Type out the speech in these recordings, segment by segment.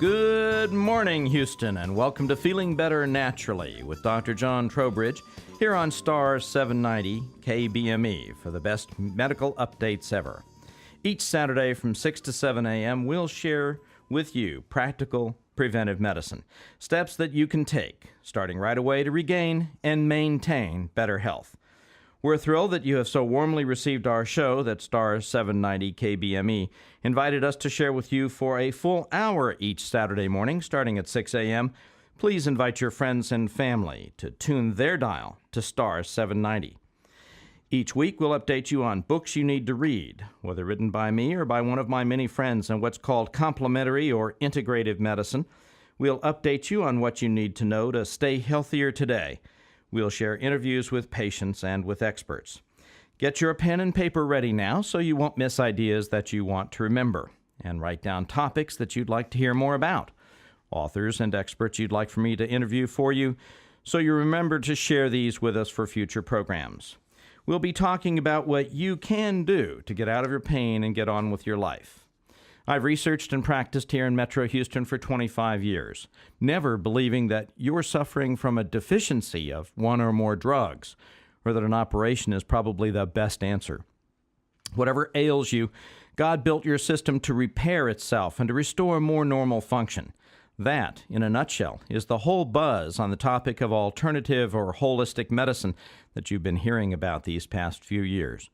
Good morning, Houston, and welcome to Feeling Better Naturally with Dr. John Trowbridge here on Star 790 KBME for the best medical updates ever. Each Saturday from 6 to 7 a.m., we'll share with you practical preventive medicine, steps that you can take starting right away to regain and maintain better health. We're thrilled that you have so warmly received our show that Star 790 KBME invited us to share with you for a full hour each Saturday morning, starting at 6 a.m. Please invite your friends and family to tune their dial to Star 790. Each week, we'll update you on books you need to read, whether written by me or by one of my many friends in what's called complementary or integrative medicine. We'll update you on what you need to know to stay healthier today. We'll share interviews with patients and with experts. Get your pen and paper ready now so you won't miss ideas that you want to remember, and write down topics that you'd like to hear more about, authors and experts you'd like for me to interview for you, so you remember to share these with us for future programs. We'll be talking about what you can do to get out of your pain and get on with your life. I've researched and practiced here in Metro Houston for 25 years, never believing that you're suffering from a deficiency of one or more drugs, or that an operation is probably the best answer. Whatever ails you, God built your system to repair itself and to restore more normal function. That, in a nutshell, is the whole buzz on the topic of alternative or holistic medicine that you've been hearing about these past few years.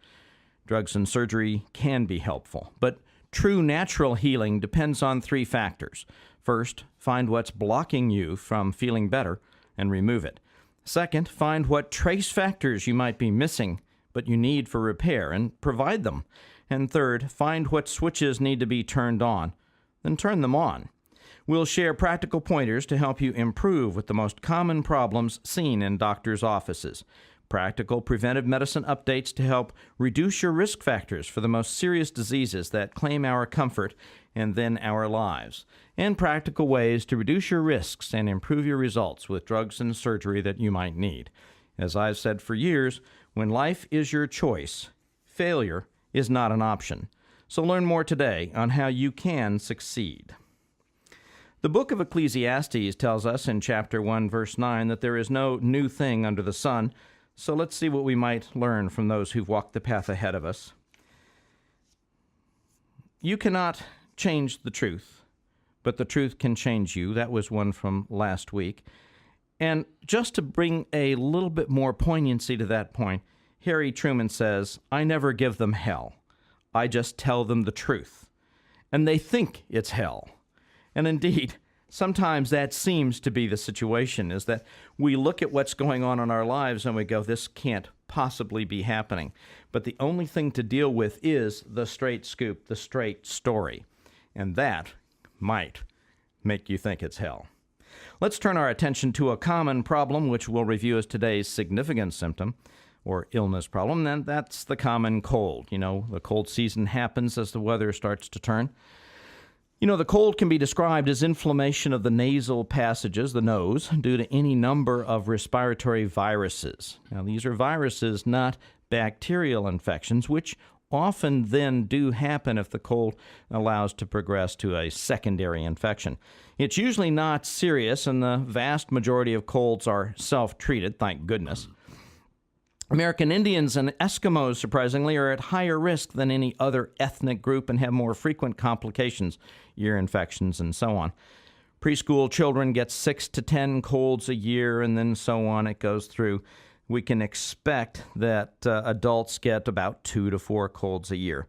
Drugs and surgery can be helpful, but true natural healing depends on three factors. First, find what's blocking you from feeling better and remove it. Second, find what trace factors you might be missing but you need for repair and provide them. And third, find what switches need to be turned on, then turn them on. We'll share practical pointers to help you improve with the most common problems seen in doctors' offices. Practical preventive medicine updates to help reduce your risk factors for the most serious diseases that claim our comfort and then our lives. And practical ways to reduce your risks and improve your results with drugs and surgery that you might need. As I've said for years, when life is your choice, failure is not an option. So learn more today on how you can succeed. The book of Ecclesiastes tells us in chapter 1, verse 9, that there is no new thing under the sun. So let's see what we might learn from those who've walked the path ahead of us. You cannot change the truth, but the truth can change you. That was one from last week. And just to bring a little bit more poignancy to that point, Harry Truman says, "I never give them hell. I just tell them the truth. And they think it's hell." And indeed, sometimes that seems to be the situation, is that we look at what's going on in our lives and we go, this can't possibly be happening. But the only thing to deal with is the straight scoop, the straight story. And that might make you think it's hell. Let's turn our attention to a common problem, which we'll review as today's significant symptom or illness problem, and that's the common cold. You know, the cold season happens as the weather starts to turn. You know, the cold can be described as inflammation of the nasal passages, the nose, due to any number of respiratory viruses. Now, these are viruses, not bacterial infections, which often then do happen if the cold allows to progress to a secondary infection. It's usually not serious, and the vast majority of colds are self-treated, thank goodness. American Indians and Eskimos, surprisingly, are at higher risk than any other ethnic group and have more frequent complications, ear infections, and so on. Preschool children get 6 to 10 colds a year, and then so on. It goes through. We can expect that adults get about 2 to 4 colds a year.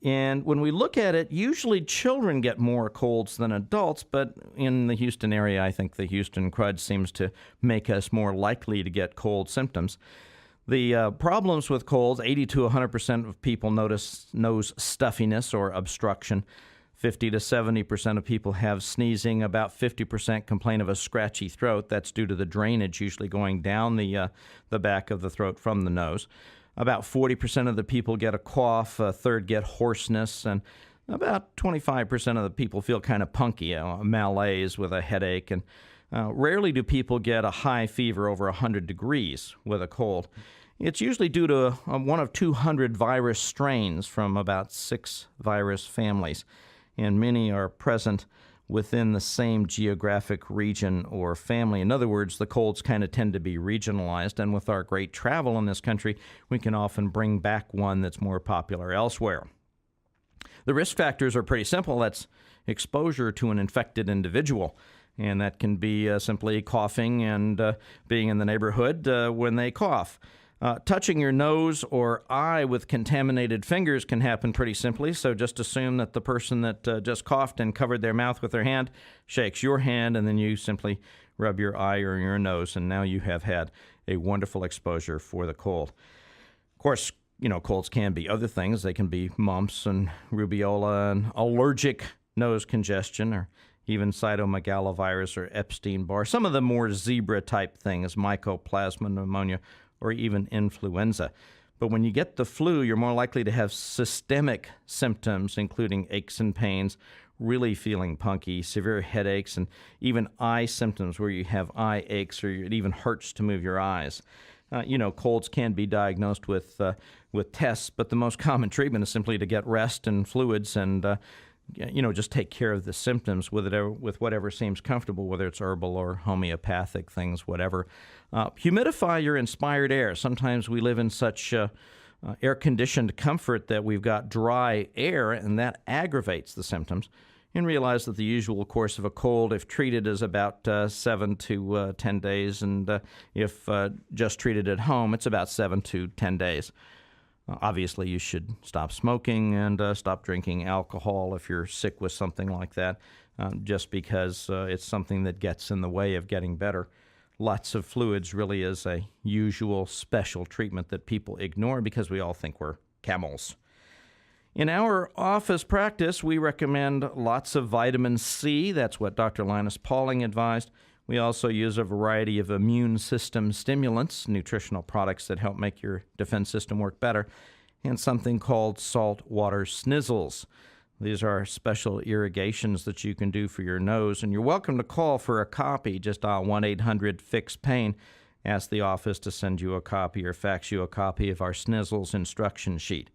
And when we look at it, usually children get more colds than adults, but in the Houston area, I think the Houston crud seems to make us more likely to get cold symptoms. The problems with colds, 80 to 100% of people notice nose stuffiness or obstruction. 50 to 70% of people have sneezing. About 50% complain of a scratchy throat. That's due to the drainage usually going down the back of the throat from the nose. About 40% of the people get a cough. A third get hoarseness. And about 25% of the people feel kind of punky, a malaise with a headache. And rarely do people get a high fever over 100 degrees with a cold. It's usually due to one of 200 virus strains from about 6 virus families, and many are present within the same geographic region or family. In other words, the colds kind of tend to be regionalized, and with our great travel in this country, we can often bring back one that's more popular elsewhere. The risk factors are pretty simple. That's exposure to an infected individual, and that can be simply coughing and being in the neighborhood when they cough. Touching your nose or eye with contaminated fingers can happen pretty simply, so just assume that the person that just coughed and covered their mouth with their hand shakes your hand, and then you simply rub your eye or your nose, and now you have had a wonderful exposure for the cold. Of course, colds can be other things. They can be mumps and rubiola and allergic nose congestion, or even cytomegalovirus or Epstein-Barr. Some of the more zebra-type things, mycoplasma pneumonia, or even influenza. But when you get the flu, you're more likely to have systemic symptoms, including aches and pains, really feeling punky, severe headaches, and even eye symptoms where you have eye aches or it even hurts to move your eyes. Colds can be diagnosed with tests, but the most common treatment is simply to get rest and fluids and just take care of the symptoms with whatever seems comfortable, whether it's herbal or homeopathic things, whatever. Humidify your inspired air. Sometimes we live in such air-conditioned comfort that we've got dry air, and that aggravates the symptoms. And realize that the usual course of a cold, if treated, is about 7 to 10 days, and if just treated at home, it's about 7 to 10 days. Obviously, you should stop smoking and stop drinking alcohol if you're sick with something like that, just because it's something that gets in the way of getting better. Lots of fluids really is a usual special treatment that people ignore because we all think we're camels. In our office practice, we recommend lots of vitamin C. That's what Dr. Linus Pauling advised. We also use a variety of immune system stimulants, nutritional products that help make your defense system work better, and something called saltwater snizzles. These are special irrigations that you can do for your nose, and you're welcome to call for a copy. Just dial 1-800-FIX-PAIN. Ask the office to send you a copy or fax you a copy of our snizzles instruction sheet.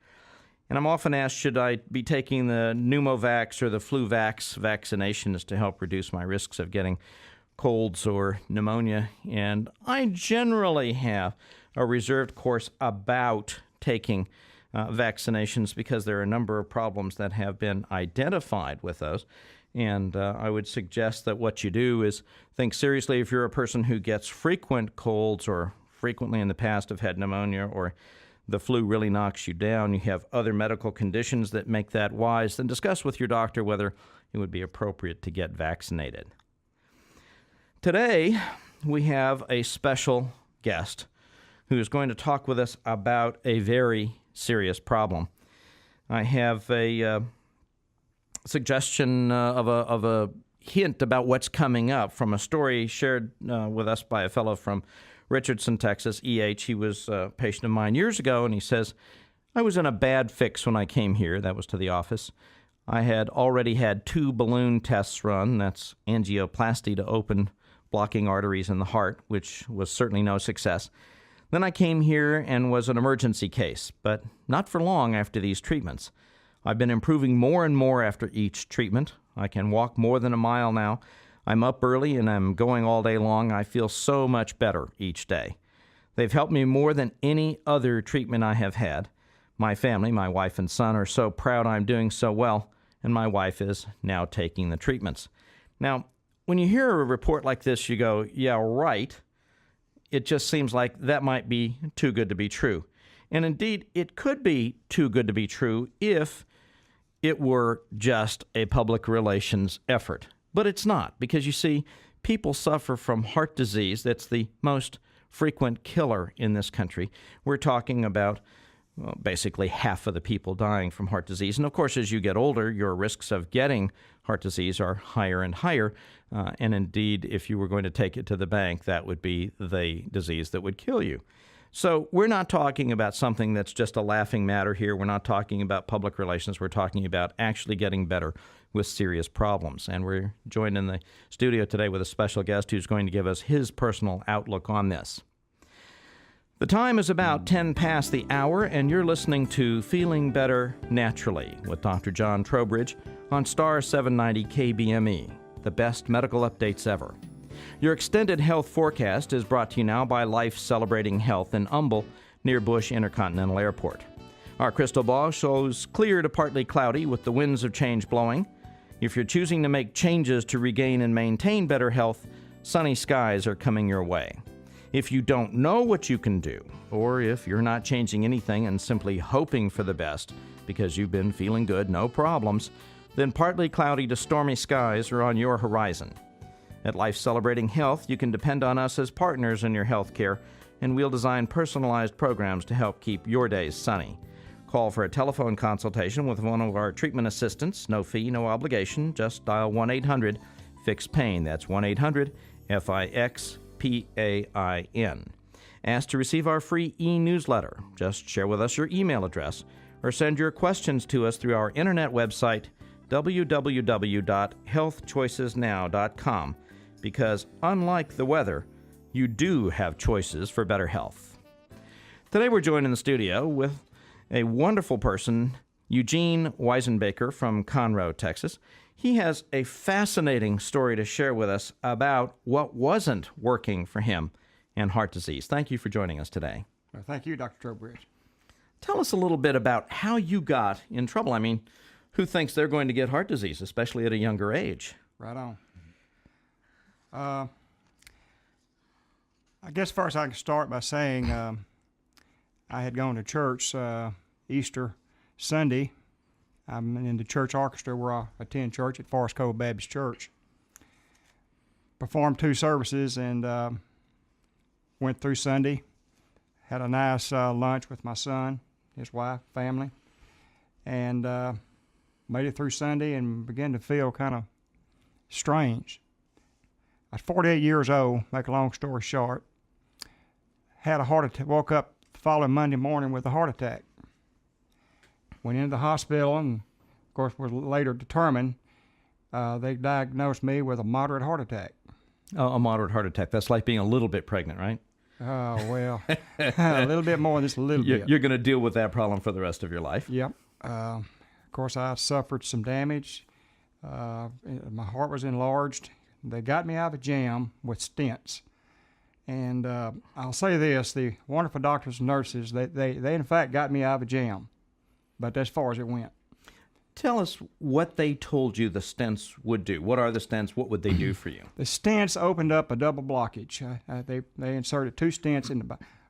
And I'm often asked, should I be taking the pneumovax or the flu-vax vaccinations to help reduce my risks of getting colds or pneumonia? And I generally have a reserved course about taking vaccinations because there are a number of problems that have been identified with those. And I would suggest that what you do is think seriously if you're a person who gets frequent colds or frequently in the past have had pneumonia or the flu really knocks you down, you have other medical conditions that make that wise, then discuss with your doctor whether it would be appropriate to get vaccinated. Today, we have a special guest who is going to talk with us about a very serious problem. I have a suggestion of a hint about what's coming up from a story shared with us by a fellow from Richardson, Texas, E.H. He was a patient of mine years ago, and he says, I was in a bad fix when I came here. That was to the office. I had already had 2 balloon tests run. That's angioplasty to open blocking arteries in the heart, which was certainly no success. Then I came here and was an emergency case, but not for long after these treatments. I've been improving more and more after each treatment. I can walk more than a mile now. I'm up early and I'm going all day long. I feel so much better each day. They've helped me more than any other treatment I have had. My family, my wife and son, are so proud I'm doing so well, and my wife is now taking the treatments. Now, when you hear a report like this, you go, yeah, right. It just seems like that might be too good to be true. And indeed, it could be too good to be true if it were just a public relations effort. But it's not, because you see, people suffer from heart disease. That's the most frequent killer in this country. We're talking about basically half of the people dying from heart disease. And of course, as you get older, your risks of getting heart disease are higher and higher. And indeed, if you were going to take it to the bank, that would be the disease that would kill you. So we're not talking about something that's just a laughing matter here. We're not talking about public relations. We're talking about actually getting better with serious problems. And we're joined in the studio today with a special guest who's going to give us his personal outlook on this. The time is about 10 past the hour, and you're listening to Feeling Better Naturally with Dr. John Trowbridge on Star 790 KBME. the best medical updates ever. Your extended health forecast is brought to you now by Life Celebrating Health in Humble, near Bush Intercontinental Airport. Our crystal ball shows clear to partly cloudy with the winds of change blowing. If you're choosing to make changes to regain and maintain better health, sunny skies are coming your way. If you don't know what you can do, or if you're not changing anything and simply hoping for the best because you've been feeling good, no problems, then partly cloudy to stormy skies are on your horizon. At Life Celebrating Health, you can depend on us as partners in your health care, and we'll design personalized programs to help keep your days sunny. Call for a telephone consultation with one of our treatment assistants. No fee, no obligation. Just dial 1-800-FIX-PAIN. That's 1-800-FIX-PAIN. Ask to receive our free e-newsletter. Just share with us your email address or send your questions to us through our internet website, www.healthchoicesnow.com, because unlike the weather, you do have choices for better health. Today we're joined in the studio with a wonderful person, Eugene Weisenbaker from Conroe, Texas. He has a fascinating story to share with us about what wasn't working for him and heart disease. Thank you for joining us today. Well, thank you, Dr. Trowbridge. Tell us a little bit about how you got in trouble. I mean, who thinks they're going to get heart disease, especially at a younger age? Right on. I guess first I can start by saying I had gone to church Easter Sunday. I'm in the church orchestra where I attend church at Forest Cove Baptist Church. Performed 2 services and went through Sunday. Had a nice lunch with my son, his wife, family, and made it through Sunday and began to feel kind of strange. I was 48 years old, make a long story short. Had a heart attack, woke up the following Monday morning with a heart attack. Went into the hospital and, of course, was later determined they diagnosed me with a moderate heart attack. Oh, a moderate heart attack. That's like being a little bit pregnant, right? Oh, well, a little bit more than just a little bit. You're going to deal with that problem for the rest of your life. Yep. Of course, I suffered some damage. My heart was enlarged. They got me out of a jam with stents. And I'll say this, the wonderful doctors and nurses, they in fact got me out of a jam. But as far as it went. Tell us what they told you the stents would do. What are the stents? What would they do for you? The stents opened up a double blockage. They inserted 2 stents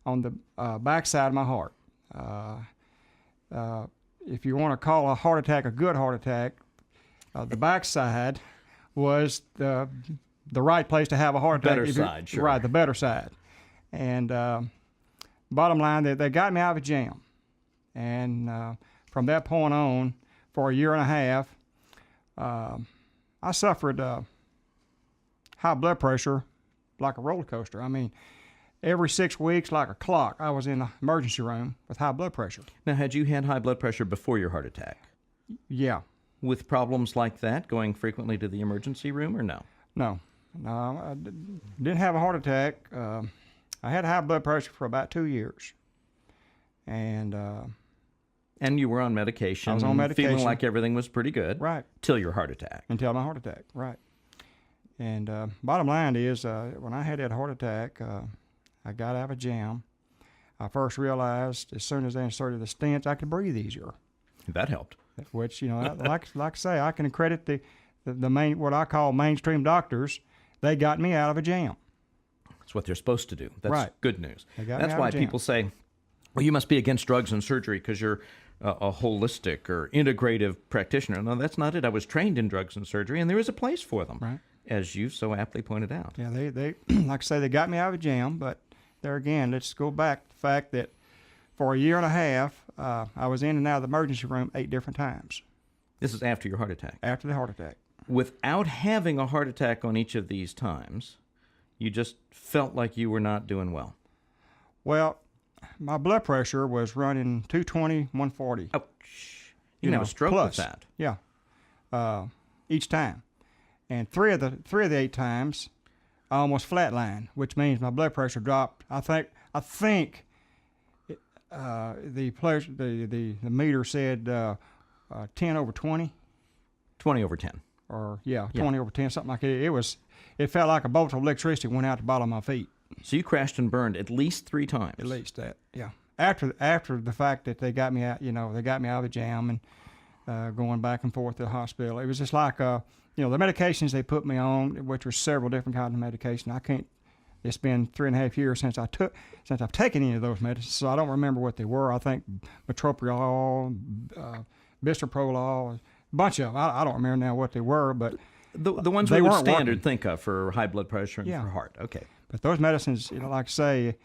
on the back side of my heart. If you want to call a heart attack a good heart attack, the back side was the right place to have a heart attack. Better side, sure. Right, the better side. And bottom line, they got me out of a jam. And from that point on, for a year and a half, I suffered high blood pressure like a roller coaster. I mean, every 6 weeks, like a clock, I was in the emergency room with high blood pressure. Now, had you had high blood pressure before your heart attack? Yeah. With problems like that, going frequently to the emergency room, or no? No, I didn't have a heart attack. I had high blood pressure for about 2 years. And you were on medication. I was on medication. Feeling like everything was pretty good. Right. Till your heart attack. Until my heart attack, right. And bottom line is, when I had that heart attack, I got out of a jam. I first realized as soon as they inserted the stents, I could breathe easier. That helped. Which, like I say, I can credit the main, what I call mainstream doctors. They got me out of a jam. That's what they're supposed to do. That's right. Good news. That's why people say, well, you must be against drugs and surgery because you're a holistic or integrative practitioner. No, that's not it. I was trained in drugs and surgery, and there is a place for them, right, as you so aptly pointed out. Yeah, they like I say, they got me out of a jam, but there again, let's go back to the fact that for a year and a half, I was in and out of the emergency room 8 different times. This is after your heart attack? After the heart attack. Without having a heart attack on each of these times, you just felt like you were not doing well. Well, my blood pressure was running 220, 140. Ouch. You had a stroke plus, with that. Yeah. Each time. And three of the 8 times, I almost flatlined, which means my blood pressure dropped. I think the meter said 10 over 20. 20 over 10. or 20 over 10, something like that. It felt like a bolt of electricity went out the bottom of my feet. So you crashed and burned at least 3 times. At least that, yeah. After the fact that they got me out, they got me out of the jam and going back and forth to the hospital. It was just like, the medications they put me on, which were several different kinds of medication. It's been 3.5 years since I've taken any of those medicines, so I don't remember what they were. I think metoprolol, bisoprolol, a bunch of them. I don't remember now what they were, but the ones we would standard think of for high blood pressure and for heart. Okay. But those medicines, like I say,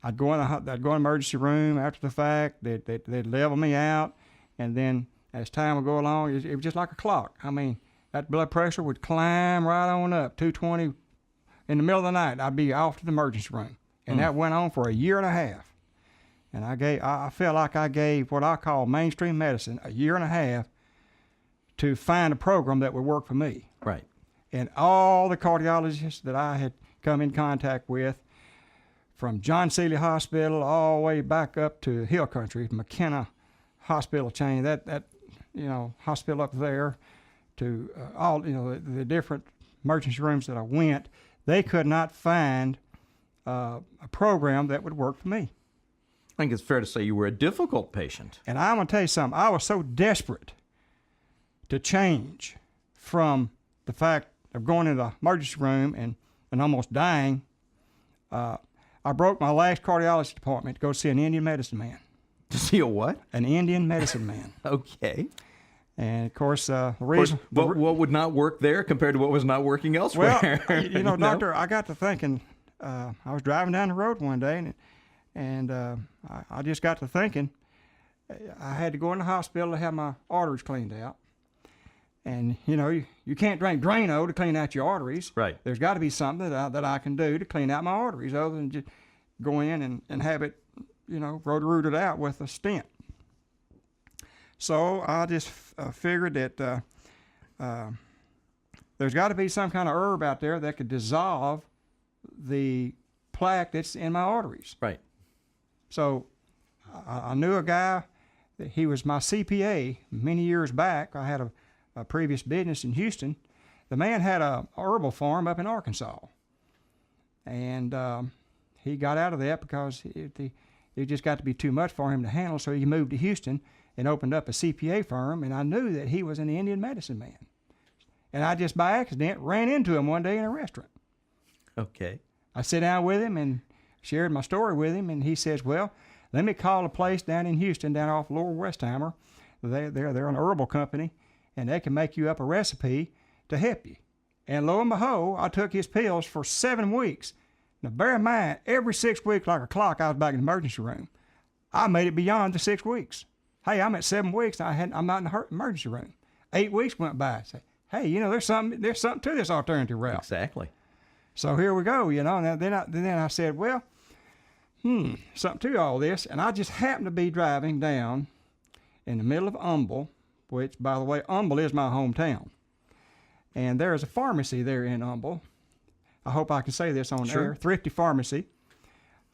I'd go in the emergency room after the fact. They'd level me out, and then as time would go along, it was just like a clock. I mean, that blood pressure would climb right on up, 220. In the middle of the night, I'd be off to the emergency room, and that went on for 1.5 years. And I felt like I gave what I call mainstream medicine 1.5 years to find a program that would work for me. Right. And all the cardiologists that I had come in contact with, from John Seeley Hospital all the way back up to Hill Country, McKenna Hospital chain, that hospital up there, to all the different emergency rooms that I went, they could not find a program that would work for me. I think it's fair to say you were a difficult patient. And I'm going to tell you something. I was so desperate to change from the fact of going into the emergency room and almost dying. I broke my last cardiology appointment to go see an Indian medicine man. To see a what? An Indian medicine man. Okay. And of course, the reason. What would not work there compared to what was not working elsewhere? Well, doctor, I got to thinking. I was driving down the road one day, and I just got to thinking. I had to go in the hospital to have my arteries cleaned out. And you can't drink Drano to clean out your arteries. Right. There's got to be something that I can do to clean out my arteries, other than just go in and have it, rooted out with a stent. So I just figured that there's got to be some kind of herb out there that could dissolve the plaque that's in my arteries. Right. So I knew a guy. He was my CPA many years back. I had a previous business in Houston. The man had a herbal farm up in Arkansas, and he got out of that because it just got to be too much for him to handle. So he moved to Houston and opened up a CPA firm, and I knew that he was an Indian medicine man. And I just by accident ran into him one day in a restaurant. Okay. I sat down with him and shared my story with him, and he says, well, let me call a place down in Houston, down off Lower Westheimer. They're an herbal company, and they can make you up a recipe to help you. And lo and behold, I took his pills for 7 weeks. Now bear in mind, every 6 weeks, like a clock, I was back in the emergency room. I made it beyond the 6 weeks. Hey, I'm at 7 weeks, and I'm not in the emergency room. 8 weeks went by. I said, hey, there's something to this alternative route. Exactly. So here we go, and then I said, well, something to all this. And I just happened to be driving down in the middle of Humble, which, by the way, Humble is my hometown. And there is a pharmacy there in Humble. I hope I can say this on air. Thrifty Pharmacy.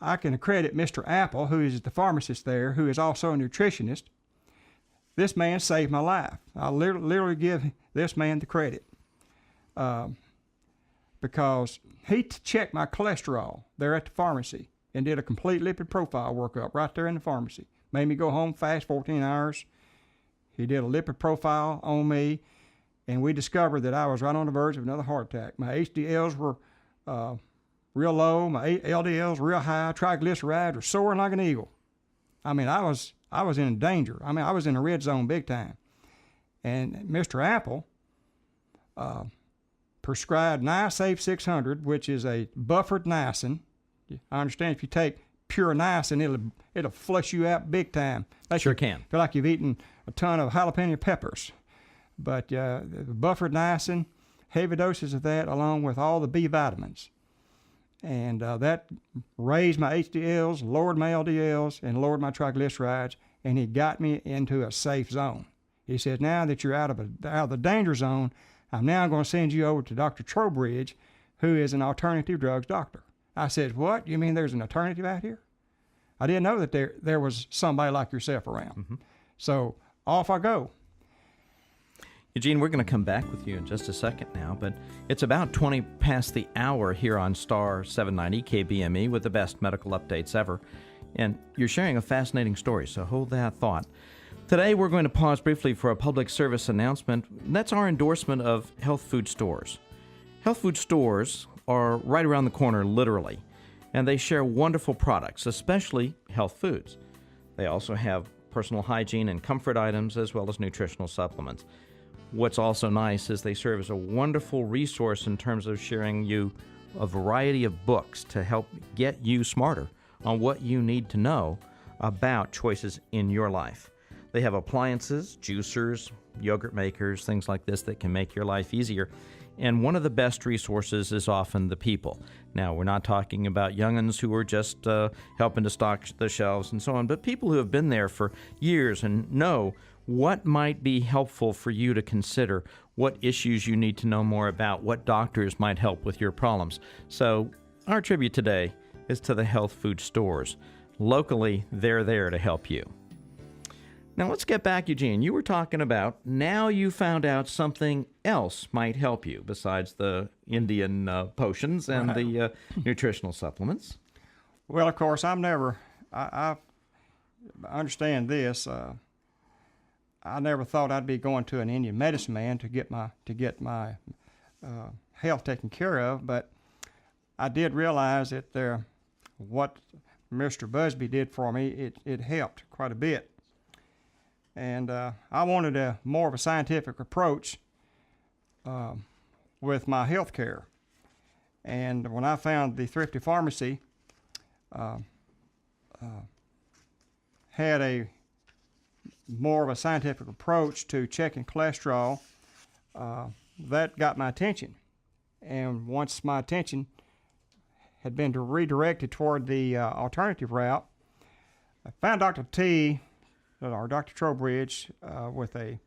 I can accredit Mr. Apple, who is the pharmacist there, who is also a nutritionist. This man saved my life. I literally give this man the credit. Because he checked my cholesterol there at the pharmacy and did a complete lipid profile workup right there in the pharmacy. Made me go home fast 14 hours. He did a lipid profile on me, and we discovered that I was right on the verge of another heart attack. My HDLs were real low, my LDLs real high, triglycerides were soaring like an eagle. I mean, I was in danger. I mean, I was in the red zone big time. And Mr. Apple prescribed Niasafe 600, which is a buffered niacin. I understand if you take pure niacin, it'll flush you out big time. Sure can. Feel like you've eaten a ton of jalapeno peppers. But the buffered niacin, heavy doses of that, along with all the B vitamins. And that raised my HDLs, lowered my LDLs, and lowered my triglycerides, and he got me into a safe zone. He says, now that you're out of the danger zone, I'm now going to send you over to Dr. Trowbridge, who is an alternative drugs doctor. I said, what? You mean there's an alternative out here? I didn't know that there was somebody like yourself around. Mm-hmm. So off I go. Eugene, we're going to come back with you in just a second now, but it's about 20 past the hour here on Star 790 KBME with the best medical updates ever. And you're sharing a fascinating story, so hold that thought. Today, we're going to pause briefly for a public service announcement. That's our endorsement of health food stores. Health food stores are right around the corner, literally, and they share wonderful products, especially health foods. They also have personal hygiene and comfort items, as well as nutritional supplements. What's also nice is they serve as a wonderful resource in terms of sharing you a variety of books to help get you smarter on what you need to know about choices in your life. They have appliances, juicers, yogurt makers, things like this that can make your life easier. And one of the best resources is often the people. Now, we're not talking about young'uns who are just helping to stock the shelves and so on, but people who have been there for years and know what might be helpful for you to consider, what issues you need to know more about, what doctors might help with your problems. So our tribute today is to the health food stores. Locally, they're there to help you. Now let's get back, Eugene. You were talking about now you found out something else might help you besides the Indian potions and the nutritional supplements. Well, of course, I understand this. I never thought I'd be going to an Indian medicine man to get my health taken care of, but I did realize that what Mr. Busby did for me, it helped quite a bit. And I wanted more of a scientific approach with my health care. And when I found the Thrifty Pharmacy had a more of a scientific approach to checking cholesterol, that got my attention. And once my attention had been redirected toward the alternative route, I found Dr. Trowbridge with a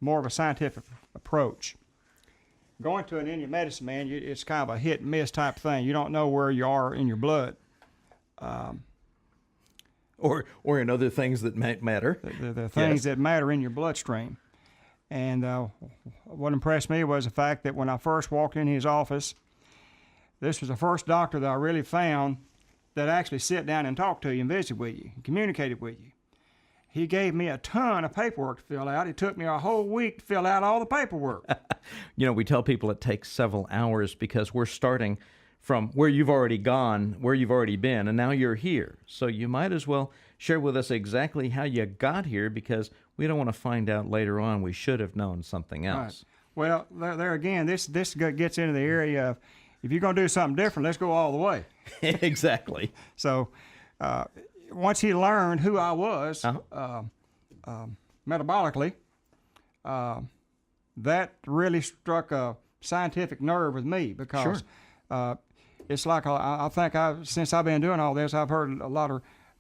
more of a scientific approach. Going to an Indian medicine man, it's kind of a hit and miss type thing. You don't know where you are in your blood. Or in other things that might matter. The things that matter in your bloodstream. And what impressed me was the fact that when I first walked in his office, this was the first doctor that I really found that actually sit down and talk to you and visit with you and communicated with you. He gave me a ton of paperwork to fill out. It took me a whole week to fill out all the paperwork. We tell people it takes several hours because we're starting from where you've already gone, where you've already been, and now you're here. So you might as well share with us exactly how you got here, because we don't want to find out later on we should have known something else. Right. Well, there again, this gets into the area of, if you're going to do something different, let's go all the way. Exactly. So once he learned who I was metabolically, that really struck a scientific nerve with me, because it's like I think since I've been doing all this, I've heard a lot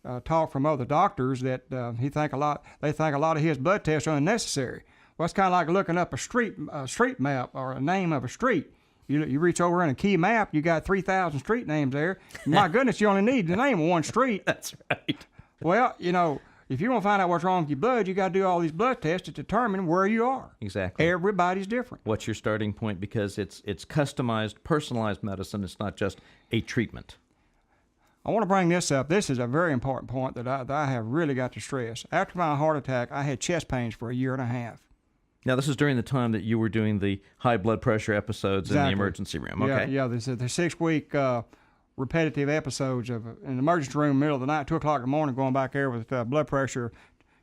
of talk from other doctors that they think a lot of his blood tests are unnecessary. Well, it's kind of like looking up a street map or a name of a street. You reach over in a key map, you got 3,000 street names there. My goodness, you only need the name of one street. That's right. Well, if you want to find out what's wrong with your blood, you got to do all these blood tests to determine where you are. Exactly. Everybody's different. What's your starting point? Because it's customized, personalized medicine. It's not just a treatment. I want to bring this up. This is a very important point that I have really got to stress. After my heart attack, I had chest pains for a year and a half. Now, this is during the time that you were doing the high blood pressure episodes in the emergency room, okay? Yeah, the 6-week repetitive episodes in the emergency room, middle of the night, 2 o'clock in the morning, going back there with blood pressure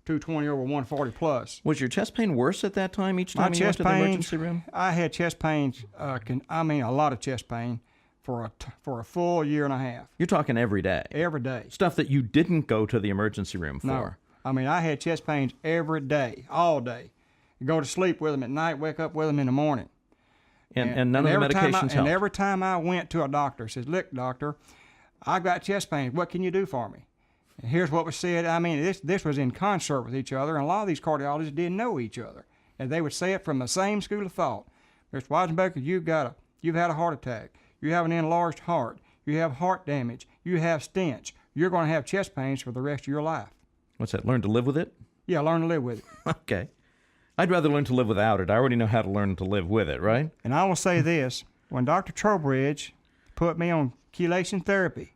220 over 140 plus. Was your chest pain worse at that time each time you went to the emergency room? I had chest pains, a lot of chest pain for a full year and a half. You're talking every day? Every day. Stuff that you didn't go to the emergency room for? No. I had chest pains every day, all day. Go to sleep with them at night, wake up with them in the morning. And none of the medications helped? And every time I went to a doctor, says, look, doctor, I've got chest pains. What can you do for me? And here's what was said. This was in concert with each other, and a lot of these cardiologists didn't know each other. And they would say it from the same school of thought. Mr. Weisenbecker, you've had a heart attack. You have an enlarged heart. You have heart damage. You have stents. You're going to have chest pains for the rest of your life. What's that, learn to live with it? Yeah, learn to live with it. Okay. I'd rather learn to live without it. I already know how to learn to live with it, right? And I will say this, when Dr. Trowbridge put me on chelation therapy,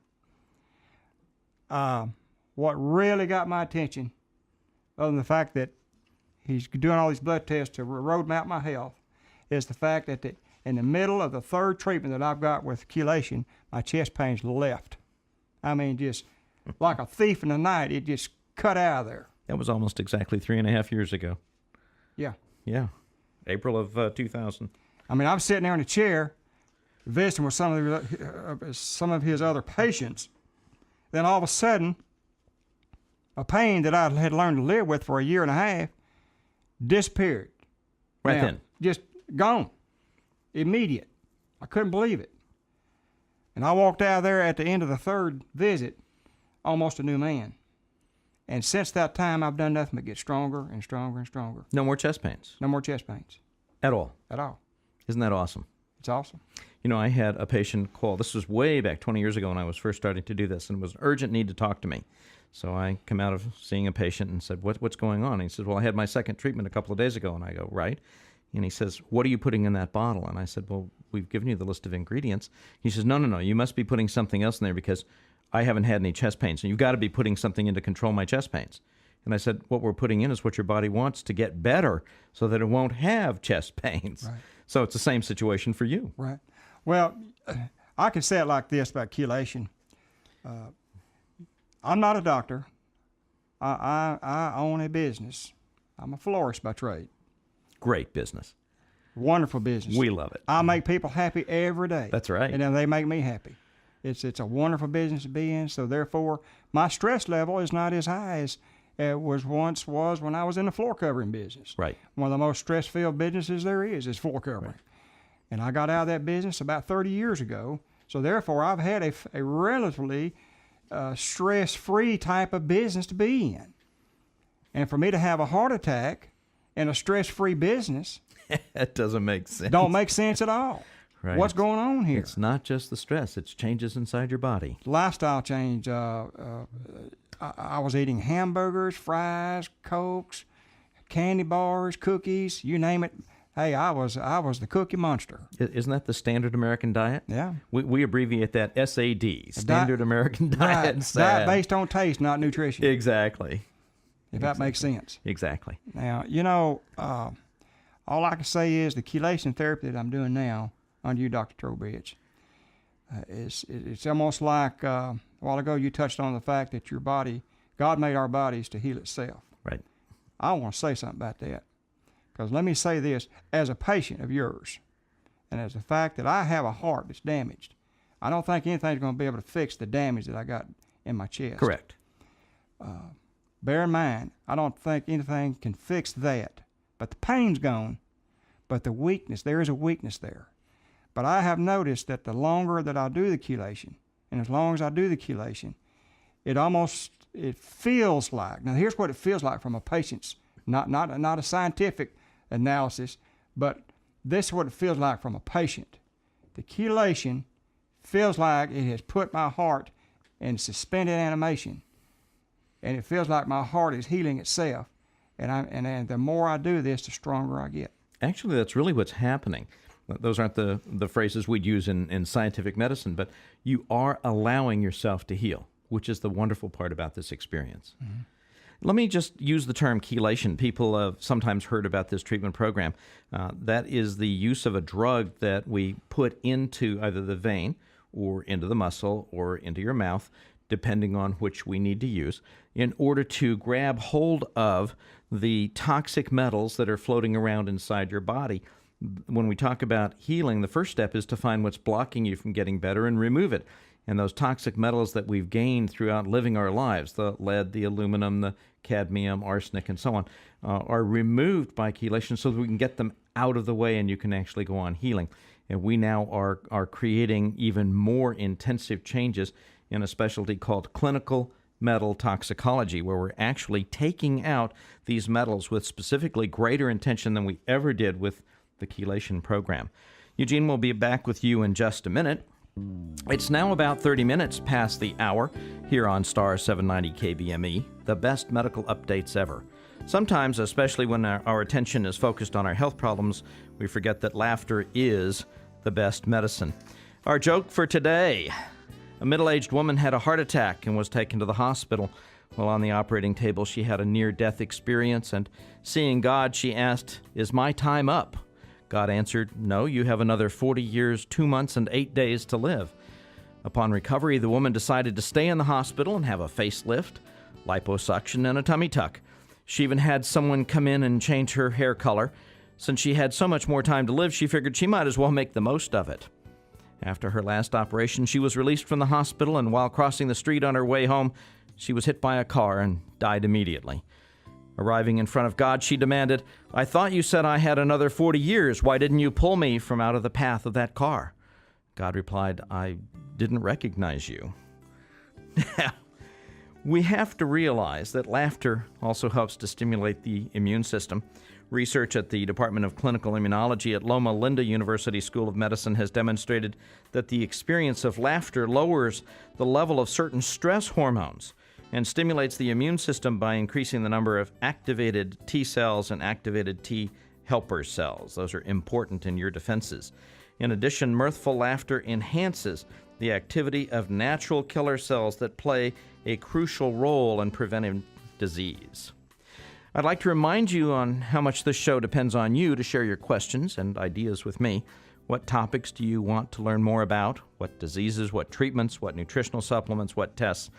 what really got my attention, other than the fact that he's doing all these blood tests to roadmap my health, is the fact that in the middle of the third treatment that I've got with chelation, my chest pains left. I mean, just like a thief in the night, it just cut out of there. That was almost exactly 3.5 years ago. Yeah. Yeah. April of 2000. I mean, I was sitting there in a chair visiting with some of his other patients. Then all of a sudden, a pain that I had learned to live with for 1.5 years disappeared. Right now, then. Just gone. Immediate. I couldn't believe it. And I walked out of there at the end of the third visit, almost a new man. And since that time, I've done nothing but get stronger and stronger and stronger. No more chest pains. No more chest pains. At all. At all. Isn't that awesome? It's awesome. You know, I had a patient call. This was way back 20 years ago when I was first starting to do this, and it was an urgent need to talk to me. So I come out of seeing a patient and said, what's going on? And he says, well, I had my second treatment a couple of days ago. And I go, right. And he says, what are you putting in that bottle? And I said, well, we've given you the list of ingredients. He says, no, you must be putting something else in there because I haven't had any chest pains. And you've got to be putting something in to control my chest pains. And I said, what we're putting in is what your body wants to get better so that it won't have chest pains. Right. So it's the same situation for you. Right. Well, I can say it like this about chelation. I'm not a doctor. I own a business. I'm a florist by trade. Great business. Wonderful business. We love it. I make people happy every day. That's right. And then they make me happy. It's a wonderful business to be in. So therefore, my stress level is not as high as it was when I was in the floor covering business. Right. One of the most stress-filled businesses there is floor covering. Right. And I got out of that business about 30 years ago. So therefore, I've had a relatively stress-free type of business to be in. And for me to have a heart attack in a stress-free business, that doesn't make sense. Don't make sense at all. Right. What's going on here? It's not just the stress; it's changes inside your body. Lifestyle change. I was eating hamburgers, fries, Cokes, candy bars, cookies, you name it. Hey, I was the cookie monster. Isn't that the standard American diet? Yeah. We abbreviate that SAD, Standard American Diet. Right. Diet based on taste, not nutrition. Exactly. If that makes sense. Exactly. Now, all I can say is the chelation therapy that I'm doing now under you, Dr. Trowbridge, it's almost like a while ago you touched on the fact that your body, God made our bodies to heal itself. Right. I want to say something about that. Because let me say this, as a patient of yours, and as the fact that I have a heart that's damaged, I don't think anything's going to be able to fix the damage that I got in my chest. Correct. Bear in mind, I don't think anything can fix that. But the pain's gone, but the weakness, there is a weakness there. But I have noticed that the longer that I do the chelation, and as long as I do the chelation, it feels like, now here's what it feels like from a patient's, not a scientific analysis, but this is what it feels like from a patient. The chelation feels like it has put my heart in suspended animation, and it feels like my heart is healing itself. And the more I do this, the stronger I get. Actually, that's really what's happening. Those aren't the phrases we'd use in scientific medicine, but you are allowing yourself to heal, which is the wonderful part about this experience. Mm-hmm. Let me just use the term chelation. People have sometimes heard about this treatment program. That is the use of a drug that we put into either the vein or into the muscle or into your mouth, depending on which we need to use, in order to grab hold of the toxic metals that are floating around inside your body. When we talk about healing, the first step is to find what's blocking you from getting better and remove it. And those toxic metals that we've gained throughout living our lives, the lead, the aluminum, the cadmium, arsenic, and so on, are removed by chelation so that we can get them out of the way and you can actually go on healing. And we now are creating even more intensive changes in a specialty called clinical metal toxicology, where we're actually taking out these metals with specifically greater intention than we ever did with the chelation program. Eugene will be back with you in just a minute. It's now about 30 minutes past the hour here on Star 790 KBME, the best medical updates ever. Sometimes, especially when our attention is focused on our health problems, we forget that laughter is the best medicine. Our joke for today: a middle-aged woman had a heart attack and was taken to the hospital. While on the operating table, she had a near-death experience, and seeing God, she asked, "Is my time up?" God answered, "No, you have another 40 years, 2 months, and 8 days to live." Upon recovery, the woman decided to stay in the hospital and have a facelift, liposuction, and a tummy tuck. She even had someone come in and change her hair color. Since she had so much more time to live, she figured she might as well make the most of it. After her last operation, she was released from the hospital, and while crossing the street on her way home, she was hit by a car and died immediately. Arriving in front of God, she demanded, "I thought you said I had another 40 years. Why didn't you pull me from out of the path of that car?" God replied, "I didn't recognize you." We have to realize that laughter also helps to stimulate the immune system. Research at the Department of Clinical Immunology at Loma Linda University School of Medicine has demonstrated that the experience of laughter lowers the level of certain stress hormones and stimulates the immune system by increasing the number of activated T cells and activated T helper cells. Those are important in your defenses. In addition, mirthful laughter enhances the activity of natural killer cells that play a crucial role in preventing disease. I'd like to remind you on how much this show depends on you to share your questions and ideas with me. What topics do you want to learn more about? What diseases, what treatments, what nutritional supplements, what tests?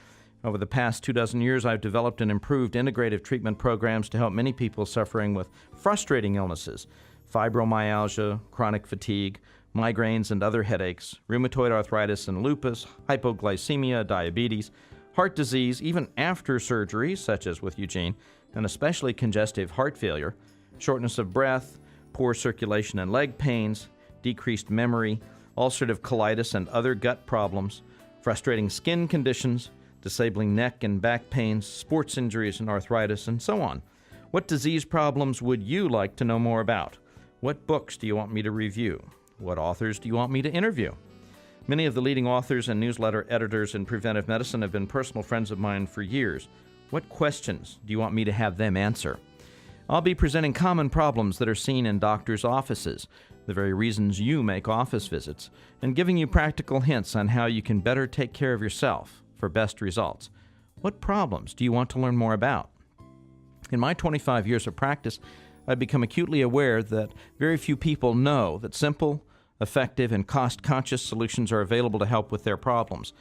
Over the past 24 years, I've developed and improved integrative treatment programs to help many people suffering with frustrating illnesses: fibromyalgia, chronic fatigue, migraines and other headaches, rheumatoid arthritis and lupus, hypoglycemia, diabetes, heart disease, even after surgery, such as with Eugene, and especially congestive heart failure, shortness of breath, poor circulation and leg pains, decreased memory, ulcerative colitis and other gut problems, frustrating skin conditions, disabling neck and back pains, sports injuries and arthritis, and so on. What disease problems would you like to know more about? What books do you want me to review? What authors do you want me to interview? Many of the leading authors and newsletter editors in preventive medicine have been personal friends of mine for years. What questions do you want me to have them answer? I'll be presenting common problems that are seen in doctors' offices, the very reasons you make office visits, and giving you practical hints on how you can better take care of yourself for best results. What problems do you want to learn more about? In my 25 years of practice, I've become acutely aware that very few people know that simple, effective, and cost-conscious solutions are available to help with their problems.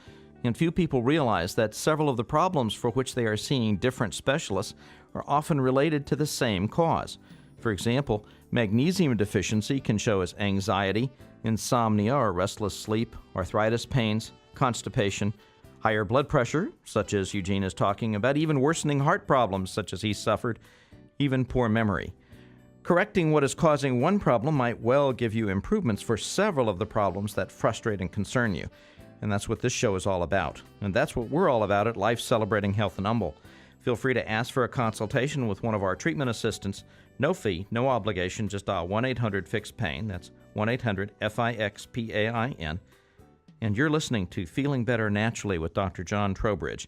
And few people realize that several of the problems for which they are seeing different specialists are often related to the same cause. For example, magnesium deficiency can show as anxiety, insomnia or restless sleep, arthritis pains, constipation, higher blood pressure, such as Eugene is talking about, even worsening heart problems, such as he suffered, even poor memory. Correcting what is causing one problem might well give you improvements for several of the problems that frustrate and concern you. And that's what this show is all about. And that's what we're all about at Life Celebrating Health and Humble. Feel free to ask for a consultation with one of our treatment assistants. No fee, no obligation, just dial 1-800-FIX-PAIN. That's 1-800-FIX-PAIN. And you're listening to Feeling Better Naturally with Dr. John Trowbridge.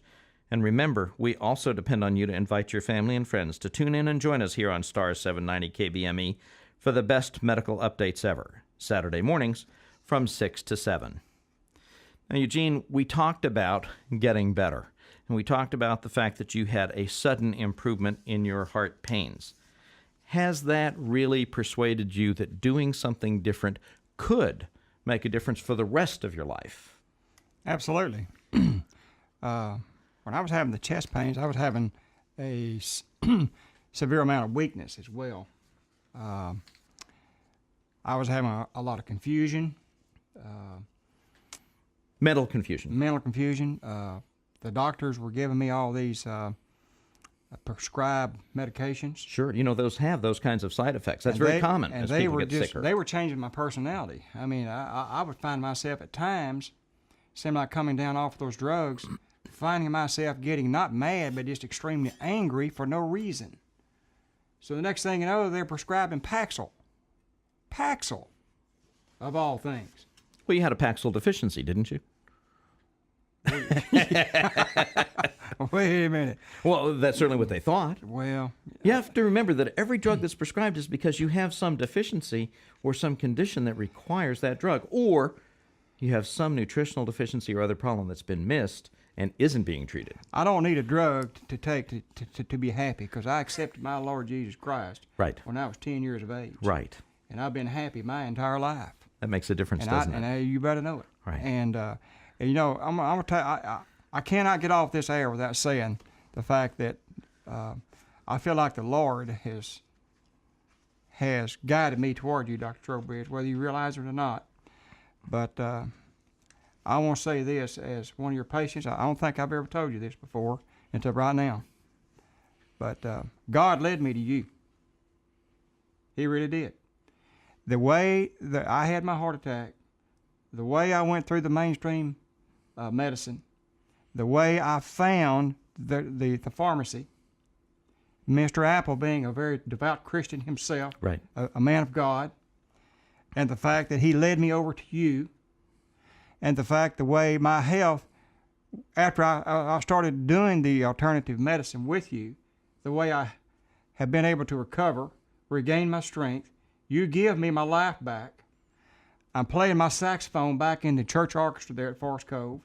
And remember, we also depend on you to invite your family and friends to tune in and join us here on Star 790 KBME for the best medical updates ever, Saturday mornings from 6 to 7. Now, Eugene, we talked about getting better, and we talked about the fact that you had a sudden improvement in your heart pains. Has that really persuaded you that doing something different could make a difference for the rest of your life? Absolutely. When I was having the chest pains, I was having a severe amount of weakness as well. I was having a lot of confusion. Mental confusion. The doctors were giving me all these prescribed medications. Sure, those have those kinds of side effects. That's very common as people get sicker. They were changing my personality. I mean, I would find myself at times, seemed like coming down off those drugs, finding myself getting not mad, but just extremely angry for no reason. So the next thing you know, they're prescribing Paxil. Paxil, of all things. Well, you had a Paxil deficiency, didn't you? Wait a minute. Well, that's certainly what they thought. Well, You have to remember that every drug that's prescribed is because you have some deficiency or some condition that requires that drug, or you have some nutritional deficiency or other problem that's been missed and isn't being treated. I don't need a drug to take to be happy, because I accepted my Lord Jesus Christ Right. when I was 10 years of age. Right. And I've been happy my entire life. That makes a difference, And doesn't it? and you better know it. Right. And you know, I'm gonna tell I cannot get off this air without saying the fact that I feel like the Lord has guided me toward you, Dr. Trowbridge, whether you realize it or not. But I want to say this as one of your patients. I don't think I've ever told you this before until right now. But God led me to you. He really did. The way that I had my heart attack, the way I went through the mainstream medicine, the way I found the pharmacy, Mr. Apple being a very devout Christian himself, Right. a man of God, and the fact that he led me over to you, and the fact the way my health, after I started doing the alternative medicine with you, the way I have been able to recover, regain my strength, you give me my life back. I'm playing my saxophone back in the church orchestra there at Forest Cove.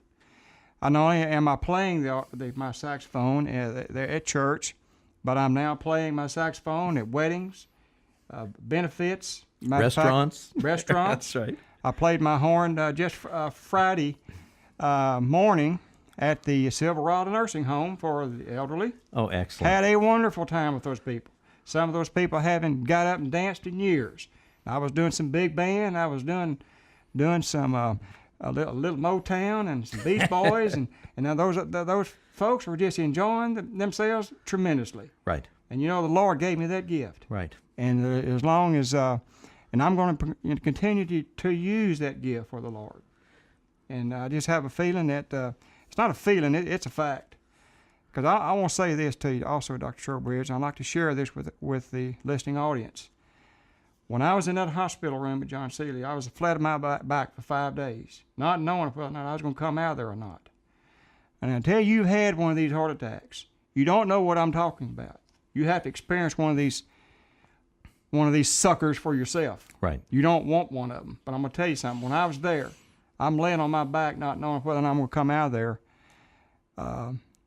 Not only am I playing my saxophone there at church, but I'm now playing my saxophone at weddings, benefits, Restaurants. Restaurants. That's right. I played my horn just Friday morning at the Silverado Nursing Home for the elderly. Oh, excellent. Had a wonderful time with those people. Some of those people haven't got up and danced in years. I was doing some big band. I was doing some a little Motown and some Beach Boys, and now those folks were just enjoying themselves tremendously. Right. And you know, the Lord gave me that gift. Right. And as long as and I'm going to continue to use that gift for the Lord. And I just have a feeling that it's not a feeling; it's a fact. Because I want to say this to you also, Dr. Trowbridge, and I'd like to share this with the listening audience. When I was in that hospital room at John Seeley, I was flat on my back for 5 days, not knowing whether or not I was going to come out of there or not. And until you've had one of these heart attacks, you don't know what I'm talking about. You have to experience one of these suckers for yourself. Right. You don't want one of them. But I'm going to tell you something. When I was there, I'm laying on my back, not knowing whether or not I'm going to come out of there.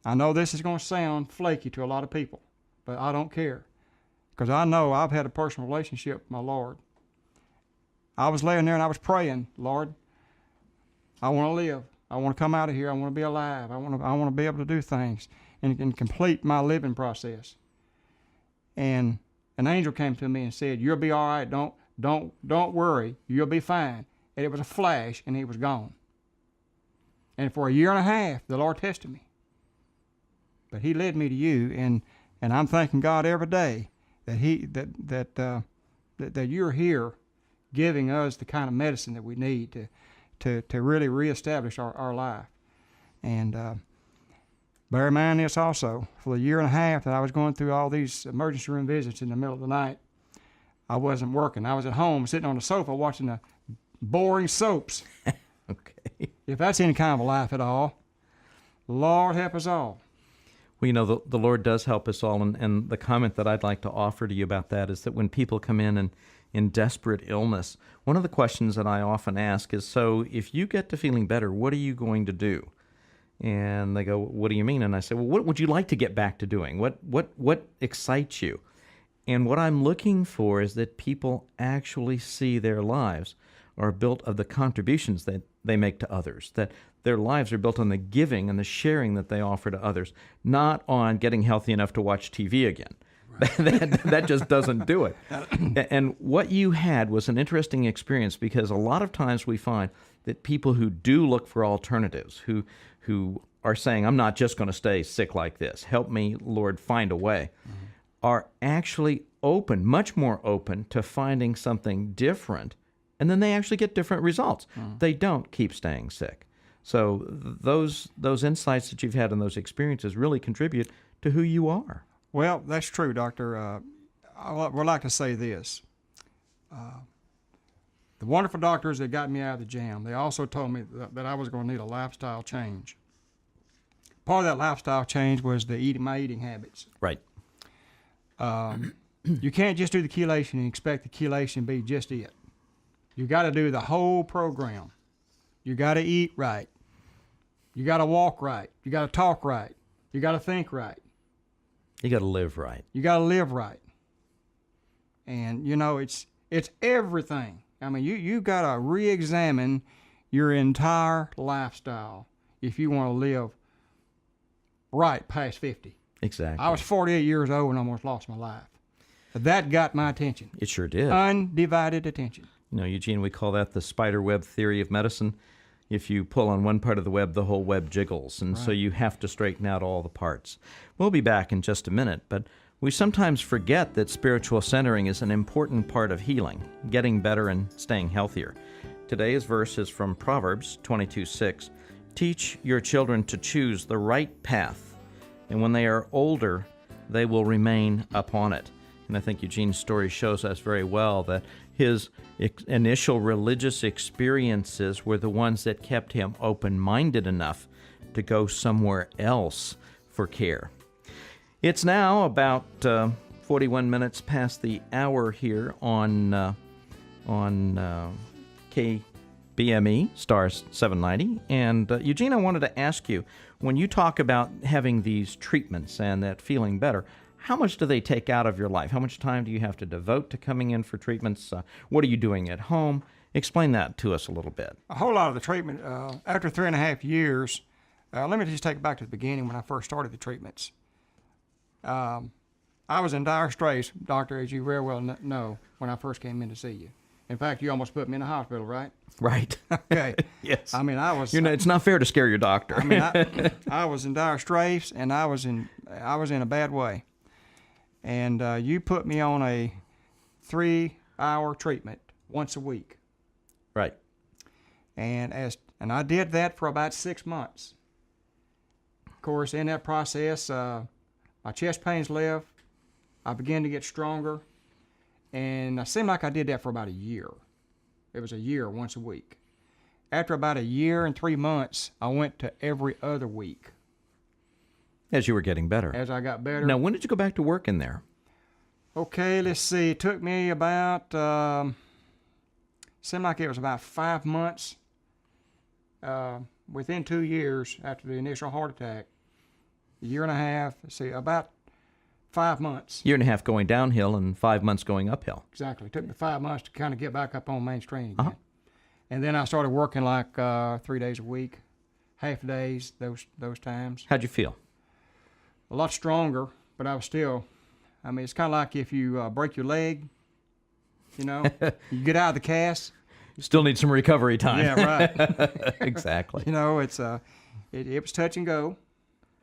I know this is going to sound flaky to a lot of people, but I don't care, because I know I've had a personal relationship with my Lord. I was laying there and I was praying, Lord, I want to live. I want to come out of here. I want to be alive. I want to be able to do things and complete my living process. And an angel came to me and said, "You'll be all right. Don't worry. You'll be fine." And it was a flash, and he was gone. And for a year and a half, the Lord tested me. But he led me to you, and I'm thanking God every day that that you're here, giving us the kind of medicine that we need to really reestablish our life. And bear in mind this also: for the year and a half that I was going through all these emergency room visits in the middle of the night, I wasn't working. I was at home sitting on the sofa watching the boring soaps. Okay. If that's any kind of a life at all, Lord help us all. Well, you know, the Lord does help us all, and the comment that I'd like to offer to you about that is that when people come in desperate illness, one of the questions that I often ask is, so if you get to feeling better, what are you going to do? And they go, "What do you mean?" And I say, "Well, what would you like to get back to doing? What excites you?" And what I'm looking for is that people actually see their lives are built of the contributions that they make to others, that their lives are built on the giving and the sharing that they offer to others, not on getting healthy enough to watch TV again. Right. that just doesn't do it. And what you had was an interesting experience, because a lot of times we find that people who do look for alternatives, who are saying, "I'm not just going to stay sick like this. Help me, Lord, find a way," are actually open, much more open to finding something different, and then they actually get different results. They don't keep staying sick. So those insights that you've had and those experiences really contribute to who you are. Well, that's true, Doctor. I would like to say this. The wonderful doctors that got me out of the jam, they also told me that I was going to need a lifestyle change. part of that lifestyle change was my eating habits. Right. You can't just do the chelation and expect the chelation to be just it. You got to do the whole program. You got to eat right. You got to walk right. You got to talk right. You got to think right. You got to live right. You got to live right. And you know, it's everything. I mean, you got to re-examine your entire lifestyle if you want to live right past 50. Exactly. I was 48 years old and almost lost my life. That got my attention. It sure did. Undivided attention. You know, Eugene, we call that the spider web theory of medicine. If you pull on one part of the web, the whole web jiggles, and so you have to straighten out all the parts. We'll be back in just a minute, but we sometimes forget that spiritual centering is an important part of healing, getting better and staying healthier. Today's verse is from Proverbs 22:6. Teach your children to choose the right path, and when they are older, they will remain upon it. And I think Eugene's story shows us very well that his initial religious experiences were the ones that kept him open-minded enough to go somewhere else for care. It's now about 41 minutes past the hour here on KBME, Stars 790. And Eugene, I wanted to ask you, when you talk about having these treatments and that feeling better, how much do they take out of your life? How much time do you have to devote to coming in for treatments? What are you doing at home? Explain that to us a little bit. A whole lot of the treatment, after 3.5 years, let me just take it back to the beginning when I first started the treatments. I was in dire straits, doctor, as you very well know, when I first came in to see you. In fact, you almost put me in the hospital, right? Right. Okay. Yes. I mean, I was. You know, it's not fair to scare your doctor. I mean, I was in dire straits, and I was in a bad way. And you put me on a 3-hour treatment once a week. Right. And I did that for about 6 months. Of course, in that process, my chest pains left. I began to get stronger, and it seemed like I did that for about a year. It was a year, once a week. After about a year and 3 months, I went to every other week. As you were getting better. As I got better. Now, when did you go back to work in there? Okay, let's see. It took me about, seemed like it was about 5 months. Within 2 years after the initial heart attack, a year and a half, let's see, about 5 months. Year and a half going downhill and 5 months going uphill. Exactly. It took me 5 months to kind of get back up on mainstream again. And then I started working like 3 days a week, half days, those times. How'd you feel? A lot stronger, but I was still, I mean, it's kind of like if you break your leg, you know, you get out of the cast. Still need some recovery time. Yeah, right. Exactly. You know, it was touch and go.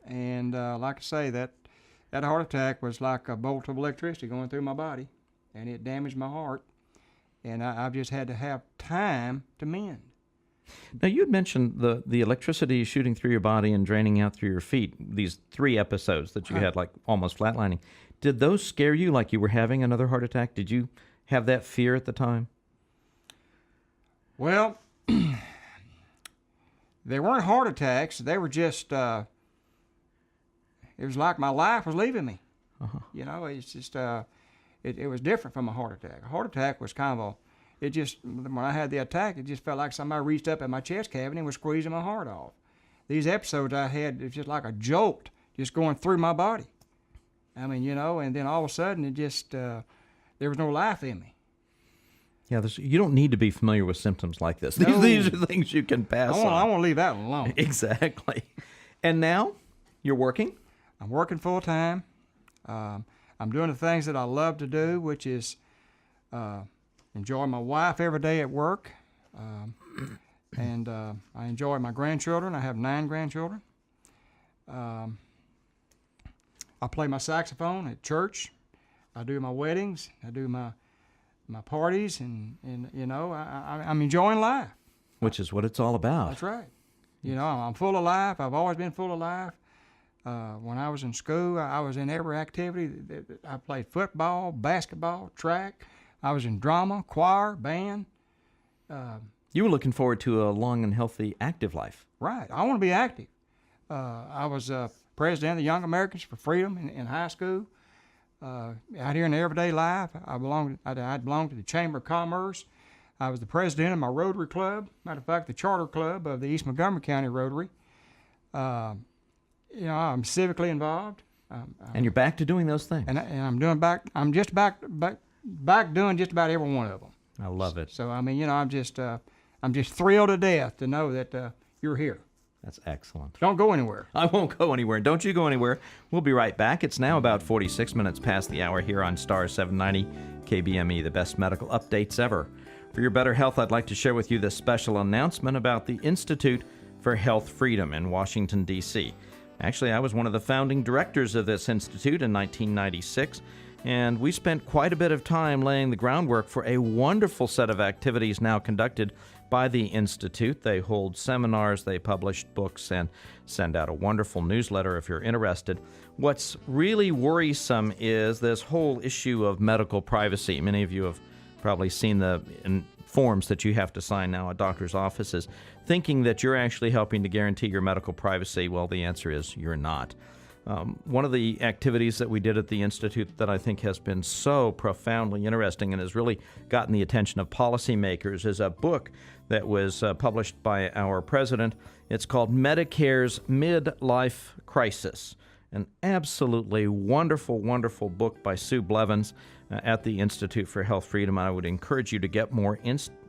And like I say, that heart attack was like a bolt of electricity going through my body, and it damaged my heart. And I've just had to have time to mend. Now, you had mentioned the electricity shooting through your body and draining out through your feet, these 3 episodes that you had, like almost flatlining. Did those scare you like you were having another heart attack? Did you have that fear at the time? Well, they weren't heart attacks. They were just, it was like my life was leaving me. You know, it's just, it was different from a heart attack. A heart attack was kind of when I had the attack, it just felt like somebody reached up in my chest cavity and was squeezing my heart off. These episodes I had, it was just like a jolt just going through my body. I mean, you know, and then all of a sudden it just, there was no life in me. Yeah, you don't need to be familiar with symptoms like this. No. These are things you can pass on. I want to leave that alone. Exactly. And now you're working? I'm working full time. I'm doing the things that I love to do, which is enjoy my wife every day at work. And I enjoy my grandchildren. I have 9 grandchildren. I play my saxophone at church. I do my weddings. I do my parties, and you know, I'm enjoying life. Which is what it's all about. That's right. You know, I'm full of life. I've always been full of life. When I was in school, I was in every activity. I played football, basketball, track. I was in drama, choir, band. You were looking forward to a long and healthy, active life. Right. I want to be active. I was president of the Young Americans for Freedom in high school. Out here in the everyday life, I belonged to the Chamber of Commerce. I was the president of my Rotary Club. Matter of fact, the charter club of the East Montgomery County Rotary. I'm civically involved. And you're back to doing those things. And I'm doing back. I'm just back doing just about every one of them. I love it. So I'm just thrilled to death to know that you're here. That's excellent. Don't go anywhere. I won't go anywhere. Don't you go anywhere. We'll be right back. It's now about 46 minutes past the hour here on Star 790 KBME, the best medical updates ever. For your better health, I'd like to share with you this special announcement about the Institute for Health Freedom in Washington, D.C. Actually, I was one of the founding directors of this institute in 1996, and we spent quite a bit of time laying the groundwork for a wonderful set of activities now conducted by the Institute. They hold seminars, they publish books, and send out a wonderful newsletter if you're interested. What's really worrisome is this whole issue of medical privacy. Many of you have probably seen the forms that you have to sign now at doctors' offices, thinking that you're actually helping to guarantee your medical privacy. Well, the answer is you're not. One of the activities that we did at the Institute that I think has been so profoundly interesting and has really gotten the attention of policymakers is a book that was published by our president. It's called Medicare's Midlife Crisis, an absolutely wonderful, wonderful book by Sue Blevins at the Institute for Health Freedom. I would encourage you to get more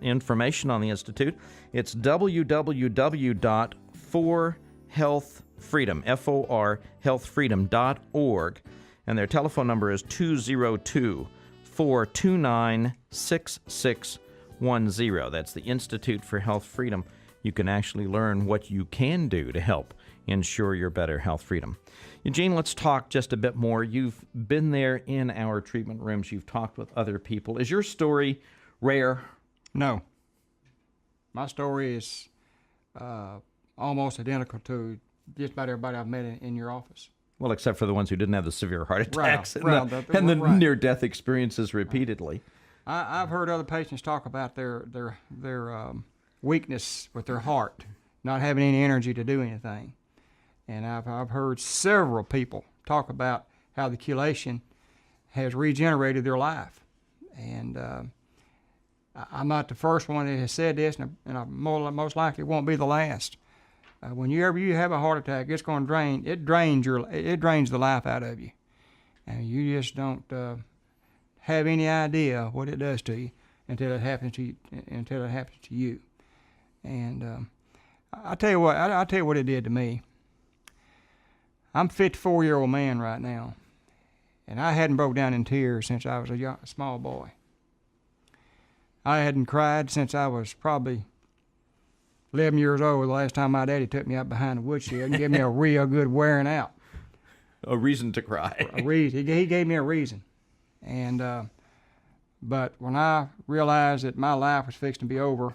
information on the Institute. It's www.forhealthfreedom, F-O-R, healthfreedom.org, and their telephone number is 202-429-6610. That's the Institute for Health Freedom. You can actually learn what you can do to help ensure your better health freedom. Eugene, let's talk just a bit more. You've been there in our treatment rooms. You've talked with other people. Is your story rare? No. My story is almost identical to just about everybody I've met in your office. Well, except for the ones who didn't have the severe heart attacks and the right. near-death experiences repeatedly. I've heard other patients talk about their weakness with their heart, not having any energy to do anything. And I've heard several people talk about how the chelation has regenerated their life. And I'm not the first one that has said this, and I most likely won't be the last. Whenever you have a heart attack, it's going to drains the life out of you, and you just don't have any idea what it does to you until it happens to you. And I'll tell you what it did to me. I'm a 54-year-old man right now, and I hadn't broke down in tears since I was a small boy. I hadn't cried since I was probably 11 years old, the last time my daddy took me out behind the woodshed and gave me a real good wearing out. A reason to cry. A reason. He gave me a reason. And but when I realized that my life was fixing to be over,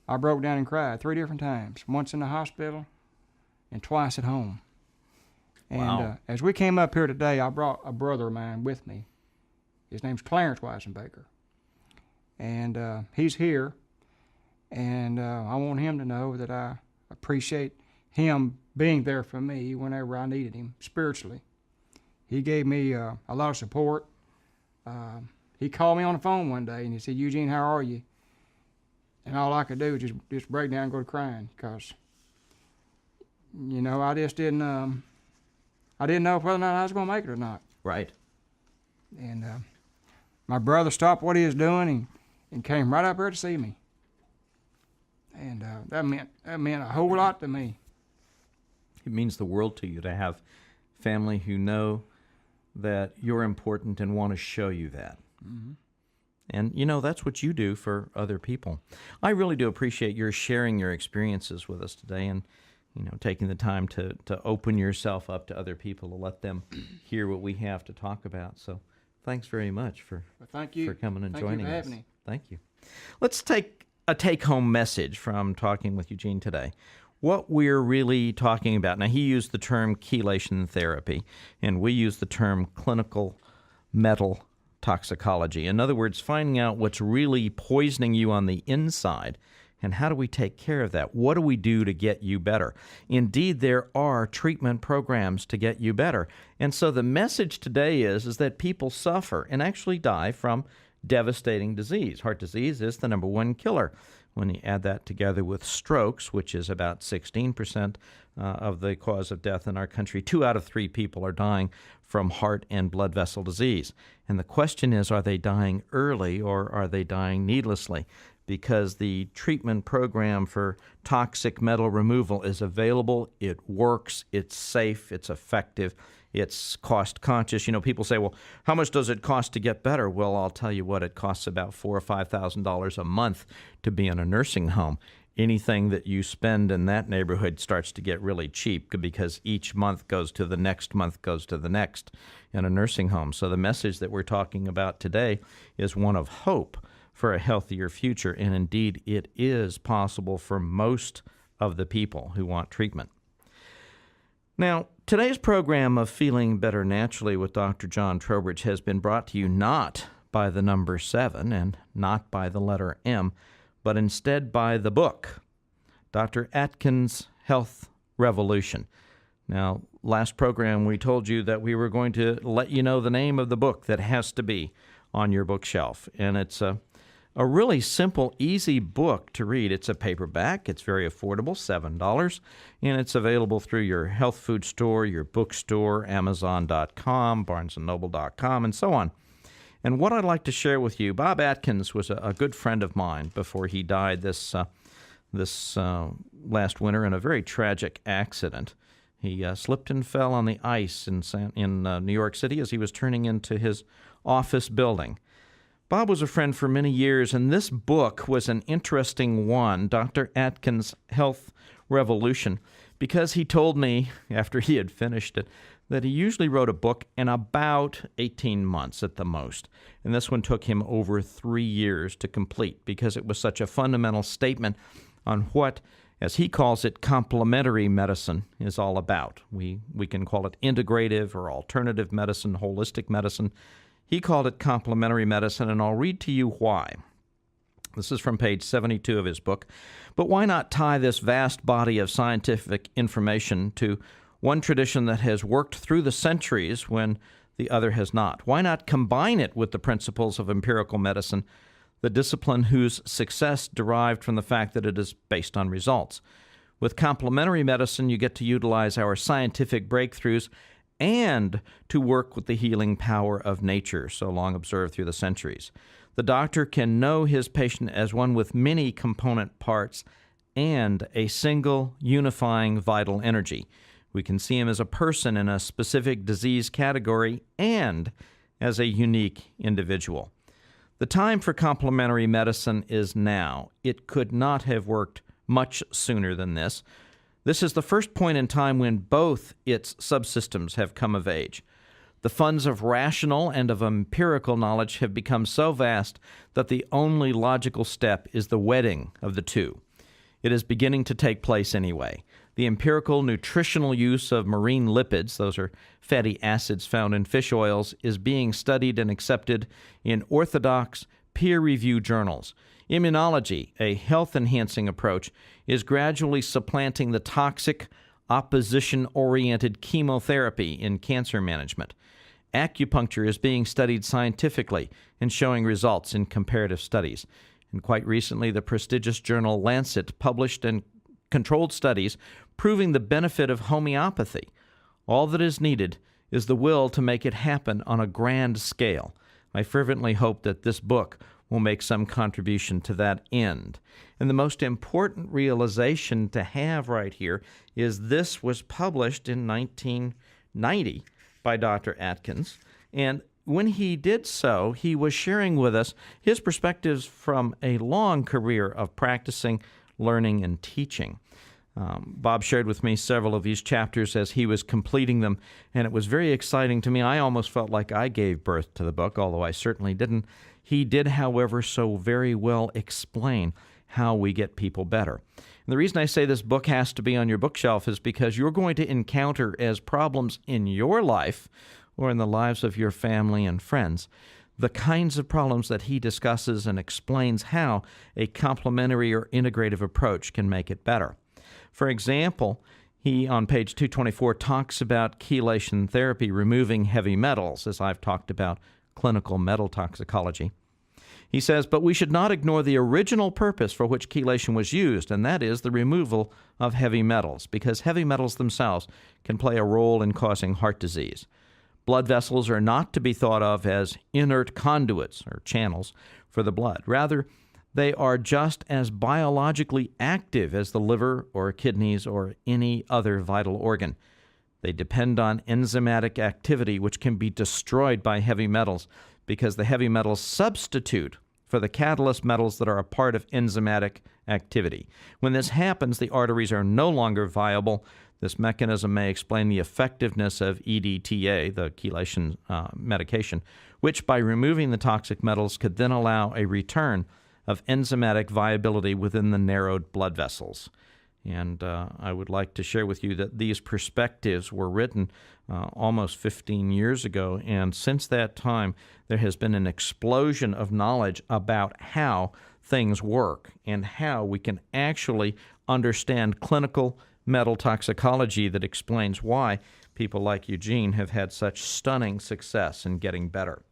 I broke down and cried 3 different times. Once in the hospital and twice at home. And wow. As we came up here today, I brought a brother of mine with me. His name's Clarence Weisenbaker. And he's here. And I want him to know that I appreciate him being there for me whenever I needed him spiritually. He gave me a lot of support. He called me on the phone one day and he said, "Eugene, how are you?" And all I could do was just break down and go to crying because, I just didn't know whether or not I was going to make it or not. Right. And my brother stopped what he was doing and came right up here to see me. And that meant a whole lot to me. It means the world to you to have family who know that you're important and want to show you that. Mm-hmm. And, that's what you do for other people. I really do appreciate your sharing your experiences with us today and, taking the time to open yourself up to other people to let them hear what we have to talk about. So thanks very much for coming and joining us. Having me. Thank you. Let's take a take-home message from talking with Eugene today. What we're really talking about, now he used the term chelation therapy, and we use the term clinical metal toxicology. In other words, finding out what's really poisoning you on the inside, And how do we take care of that? What do we do to get you better? Indeed, there are treatment programs to get you better. And so the message today is that people suffer and actually die from devastating disease. Heart disease is the number one killer. When you add that together with strokes, which is about 16% of the cause of death in our country, 2 out of 3 people are dying from heart and blood vessel disease. And the question is, are they dying early or are they dying needlessly? Because the treatment program for toxic metal removal is available, it works, it's safe, it's effective, it's cost conscious. You know, people say, well, how much does it cost to get better? Well, I'll tell you what, it costs about $4,000 or $5,000 a month to be in a nursing home. Anything that you spend in that neighborhood starts to get really cheap because each month goes to the next month goes to the next in a nursing home. So the message that we're talking about today is one of hope for a healthier future, and indeed it is possible for most of the people who want treatment. Now, today's program of Feeling Better Naturally with Dr. John Trowbridge has been brought to you not by the number 7 and not by the letter M, but instead by the book, Dr. Atkins' Health Revolution. Now, last program we told you that we were going to let you know the name of the book that has to be on your bookshelf, and it's a really simple, easy book to read. It's a paperback. It's very affordable, $7, and it's available through your health food store, your bookstore, Amazon.com, BarnesandNoble.com, and so on. And what I'd like to share with you, Bob Atkins was a good friend of mine before he died this last winter in a very tragic accident. He slipped and fell on the ice in New York City as he was turning into his office building. Bob was a friend for many years, and this book was an interesting one, Dr. Atkins' Health Revolution, because he told me, after he had finished it, that he usually wrote a book in about 18 months at the most. And this one took him over 3 years to complete because it was such a fundamental statement on what, as he calls it, complementary medicine is all about. We can call it integrative or alternative medicine, holistic medicine. He called it complementary medicine, and I'll read to you why. This is from page 72 of his book. But why not tie this vast body of scientific information to one tradition that has worked through the centuries when the other has not? Why not combine it with the principles of empirical medicine, the discipline whose success derived from the fact that it is based on results? With complementary medicine, you get to utilize our scientific breakthroughs and to work with the healing power of nature, so long observed through the centuries. The doctor can know his patient as one with many component parts and a single unifying vital energy. We can see him as a person in a specific disease category and as a unique individual. The time for complementary medicine is now. It could not have worked much sooner than this. This is the first point in time when both its subsystems have come of age. The funds of rational and of empirical knowledge have become so vast that the only logical step is the wedding of the two. It is beginning to take place anyway. The empirical nutritional use of marine lipids, those are fatty acids found in fish oils, is being studied and accepted in orthodox, peer-reviewed journals. Immunology, a health-enhancing approach, is gradually supplanting the toxic, opposition-oriented chemotherapy in cancer management. Acupuncture is being studied scientifically and showing results in comparative studies. And quite recently, the prestigious journal Lancet published and controlled studies proving the benefit of homeopathy. All that is needed is the will to make it happen on a grand scale. I fervently hope that this book will make some contribution to that end. And the most important realization to have right here is this was published in 1990 by Dr. Atkins. And when he did so, he was sharing with us his perspectives from a long career of practicing, learning, and teaching. Bob shared with me several of these chapters as he was completing them, and it was very exciting to me. I almost felt like I gave birth to the book, although I certainly didn't. He did, however, so very well explain how we get people better. And the reason I say this book has to be on your bookshelf is because you're going to encounter as problems in your life or in the lives of your family and friends the kinds of problems that he discusses and explains how a complementary or integrative approach can make it better. For example, he, on page 224, talks about chelation therapy, removing heavy metals, as I've talked about clinical metal toxicology. He says, but we should not ignore the original purpose for which chelation was used, and that is the removal of heavy metals, because heavy metals themselves can play a role in causing heart disease. Blood vessels are not to be thought of as inert conduits or channels for the blood. Rather, they are just as biologically active as the liver or kidneys or any other vital organ. They depend on enzymatic activity, which can be destroyed by heavy metals because the heavy metals substitute for the catalyst metals that are a part of enzymatic activity. When this happens, the arteries are no longer viable. This mechanism may explain the effectiveness of EDTA, the chelation medication, which by removing the toxic metals could then allow a return of enzymatic viability within the narrowed blood vessels. And I would like to share with you that these perspectives were written almost 15 years ago, and since that time, there has been an explosion of knowledge about how things work and how we can actually understand clinical metal toxicology that explains why people like Eugene have had such stunning success in getting better.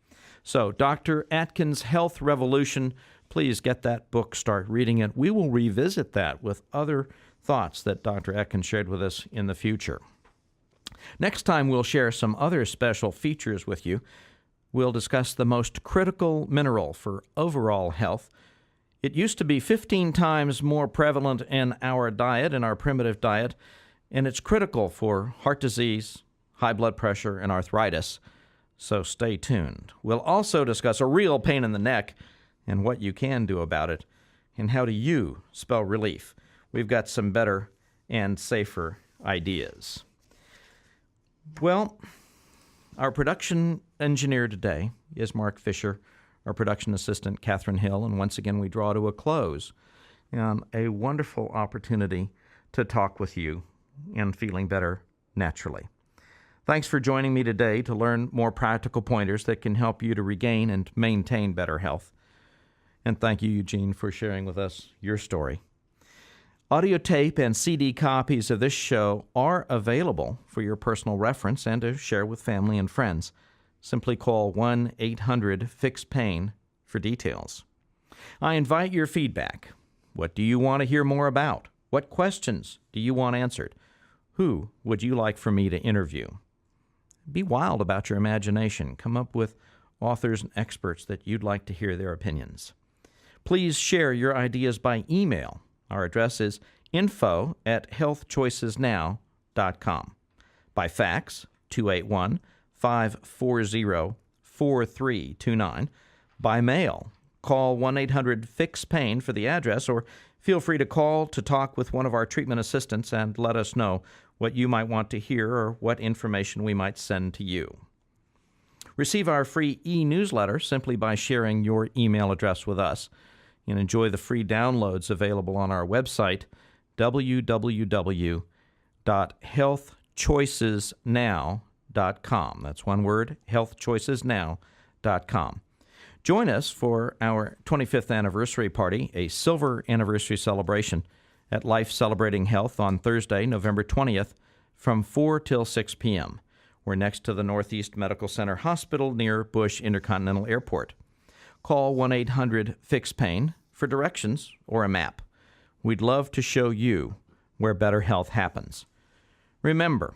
So, Dr. Atkins' Health Revolution, please get that book, start reading it. We will revisit that with other thoughts that Dr. Atkins shared with us in the future. Next time, we'll share some other special features with you. We'll discuss the most critical mineral for overall health. It used to be 15 times more prevalent in our diet, in our primitive diet, and it's critical for heart disease, high blood pressure, and arthritis. So stay tuned. We'll also discuss a real pain in the neck and what you can do about it, and how do you spell relief. We've got some better and safer ideas. Well, our production engineer today is Mark Fisher, our production assistant, Catherine Hill, and once again we draw to a close on a wonderful opportunity to talk with you and feeling better naturally. Thanks for joining me today to learn more practical pointers that can help you to regain and maintain better health. And thank you, Eugene, for sharing with us your story. Audio tape and CD copies of this show are available for your personal reference and to share with family and friends. Simply call 1-800-FIX-PAIN for details. I invite your feedback. What do you want to hear more about? What questions do you want answered? Who would you like for me to interview? Be wild about your imagination. Come up with authors and experts that you'd like to hear their opinions. Please share your ideas by email. Our address is info@healthchoicesnow.com. By fax, 281-540-4329. By mail, call 1-800-FIX-PAIN for the address, or feel free to call to talk with one of our treatment assistants and let us know what you might want to hear or what information we might send to you. Receive our free e-newsletter simply by sharing your email address with us, and enjoy the free downloads available on our website, www.healthchoicesnow.com. That's one word, healthchoicesnow.com. Join us for our 25th anniversary party, a silver anniversary celebration at Life Celebrating Health on Thursday, November 20th from 4 till 6 p.m. We're next to the Northeast Medical Center Hospital near Bush Intercontinental Airport. Call 1-800-FIX-PAIN for directions or a map. We'd love to show you where better health happens. Remember,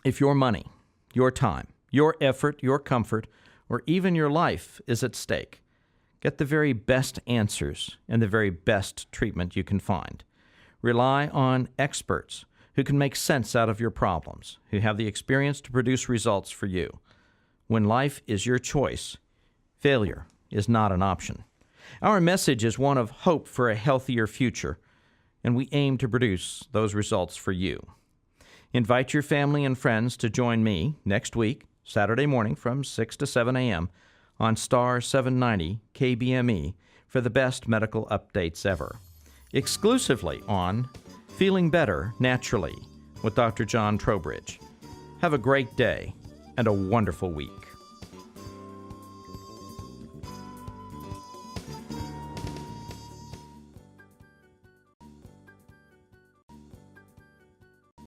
if your money, your time, your effort, your comfort, or even your life is at stake, get the very best answers and the very best treatment you can find. Rely on experts who can make sense out of your problems, who have the experience to produce results for you. When life is your choice, failure is not an option. Our message is one of hope for a healthier future, and we aim to produce those results for you. Invite your family and friends to join me next week, Saturday morning from 6 to 7 a.m. on Star 790 KBME for the best medical updates ever, exclusively on Feeling Better Naturally with Dr. John Trowbridge. Have a great day and a wonderful week.